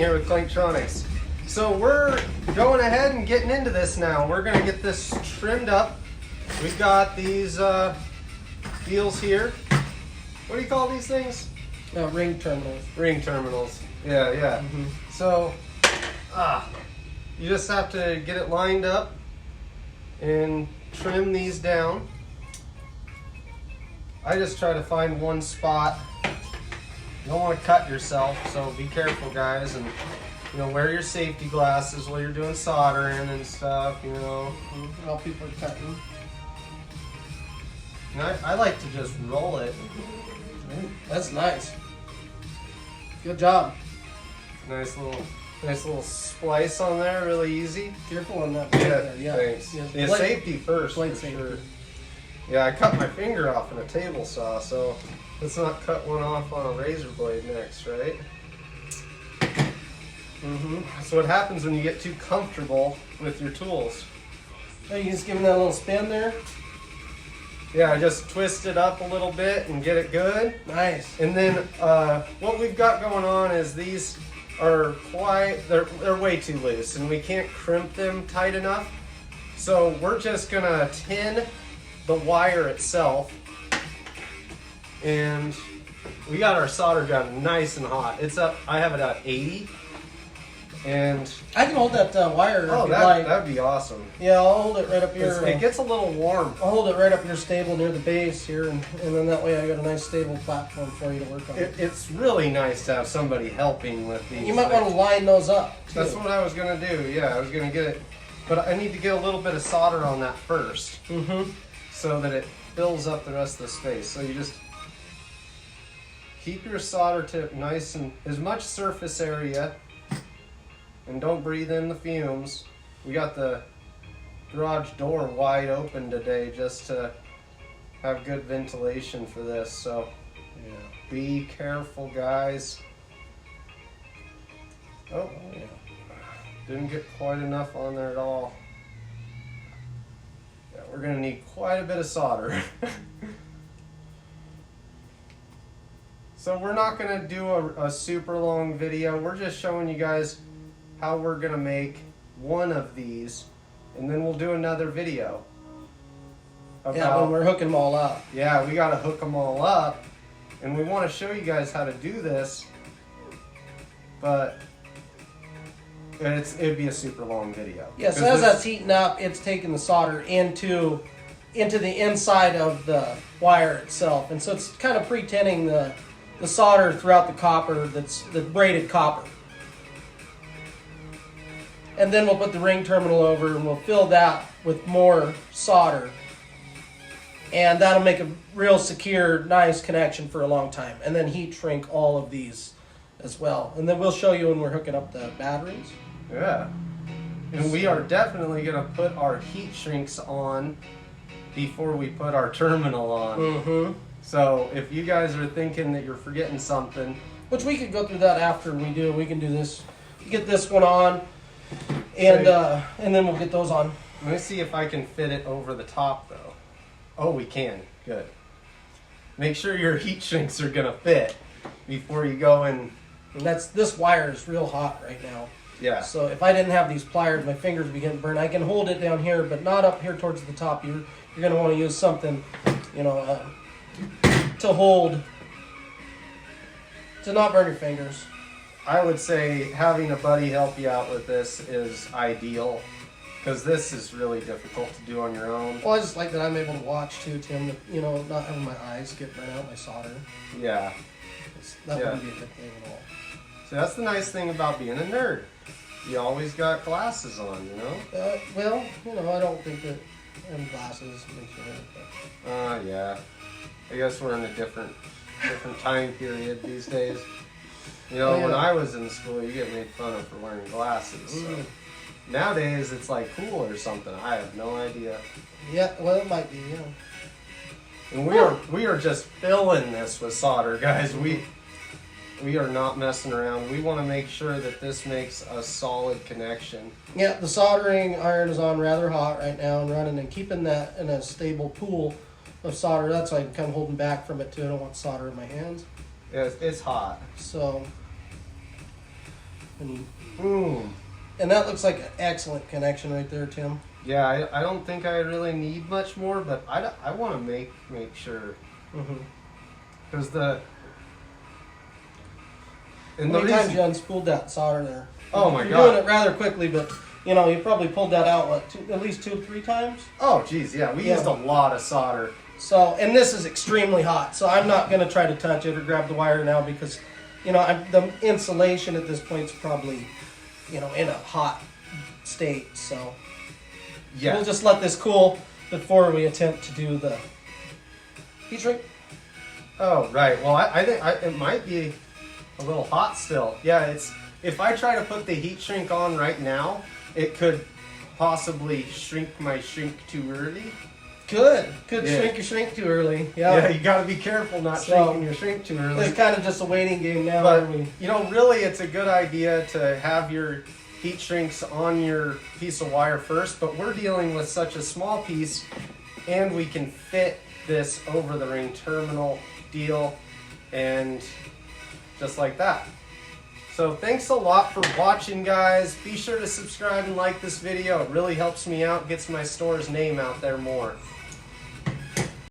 here with Clanktronics. So we're going ahead and getting into this now. We're going to get this trimmed up. We've got these deals here. What do you call these things? Ring terminals. Ring terminals. Yeah, yeah. Mm-hmm. So, you just have to get it lined up and trim these down. I just try to find one spot. You don't want to cut yourself, so be careful, guys, and wear your safety glasses while you're doing soldering and stuff. While people are cutting. And I like to just roll it. That's nice. Good job. Nice little splice on there, really easy. Careful on that. Yeah, thanks. Yeah, Blade, safety first. blade for safety. sure. Yeah, I cut my finger off in a table saw, so let's not cut one off on a razor blade next, right? Mm-hmm. So what happens when you get too comfortable with your tools? So you just give them that little spin there. Yeah, I just twist it up a little bit and get it good. Nice. And then what we've got going on is these are they're way too loose and we can't crimp them tight enough. So we're just gonna tin the wire itself, and we got our solder gun nice and hot. It's up. I have it at 80, and I can hold that wire. oh, if you'd like. that'd be awesome. Yeah, I'll hold it right up here. It gets a little warm. I'll hold it right up your stable near the base here, and then that way I got a nice stable platform for you to work on. It's really nice to have somebody helping with these. You might want to line those up, too. That's what I was gonna do. Yeah, I was gonna get it, but I need to get a little bit of solder on that first, so that it fills up the rest of the space. So you just keep your solder tip nice and as much surface area, and don't breathe in the fumes. We got the garage door wide open today just to have good ventilation for this. So Yeah. be careful, guys. Oh, Yeah. didn't get quite enough on there at all. Yeah, we're gonna need quite a bit of solder. So we're not gonna do a super long video. We're just showing you guys how we're gonna make one of these, and then we'll do another video. Yeah, when we're hooking them all up. Yeah, we gotta hook them all up, and we want to show you guys how to do this, but it'd be a super long video. Yeah, so as that's heating up, it's taking the solder into the inside of the wire itself, and so it's kind of pre-tinning the solder throughout the copper, that's the braided copper. And then we'll put the ring terminal over and we'll fill that with more solder. And that'll make a real secure, nice connection for a long time. And then heat shrink all of these as well. And then we'll show you when we're hooking up the batteries. Yeah. And we are definitely going to put our heat shrinks on before we put our terminal on. Mm-hmm. So if you guys are thinking that you're forgetting something, Which we could go through that after we do. We can do this, get this one on, and then we'll get those on. let me see if I can fit it over the top though. Oh, we can. Good. Make sure your heat shrinks are going to fit before you go in. And this wire is real hot right now. Yeah. So if I didn't have these pliers, my fingers would be getting burned. I can hold it down here, but not up here towards the top. You're going to want to use something, to hold, to not burn your fingers. I would say having a buddy help you out with this is ideal, because this is really difficult to do on your own. Well, I just like that I'm able to watch too, Tim. Not having my eyes get burnt out by solder. Yeah. That Yeah. wouldn't be a good thing at all. So that's the nice thing about being a nerd. You always got glasses on, Well, I don't think that having glasses makes you hurt. Yeah. I guess we're in a different time period these days. Oh, yeah. When I was in school, you get made fun of for wearing glasses. So. Nowadays, it's like cool or something. I have no idea. Yeah, well, it might be, yeah. And we are just filling this with solder, guys. We are not messing around. We want to make sure that this makes a solid connection. Yeah, the soldering iron is on rather hot right now and running, and keeping that in a stable pool of solder. That's why I'm kind of holding back from it too. I don't want solder in my hands. Yeah, it's hot. So And that looks like an excellent connection right there, Tim. Yeah, I don't think I really need much more, but I want to make sure. Because How many times you unspooled that solder there? Oh my You're God. doing it rather quickly, but you know, you probably pulled that out, at least 2-3 times? Oh, geez, yeah. We used a lot of solder. So, and this is extremely hot, so I'm not going to try to touch it or grab the wire now because, you know, the insulation at this point is probably, you know, in a hot state. So, Yeah. we'll just let this cool before we attempt to do the heat shrink. Oh, right. Well, I think it might be a little hot still. Yeah, if I try to put the heat shrink on right now, it could possibly shrink my shrink too early. Could Yeah. shrink your shrink too early. Yeah, you got to be careful not shrinking your shrink too early. It's kind of just a waiting game now. But, aren't we? you know, really, it's a good idea to have your heat shrinks on your piece of wire first, but we're dealing with such a small piece, and we can fit this over the ring terminal deal, and just like that. So thanks a lot for watching, guys. Be sure to subscribe and like this video. It really helps me out, gets my store's name out there more.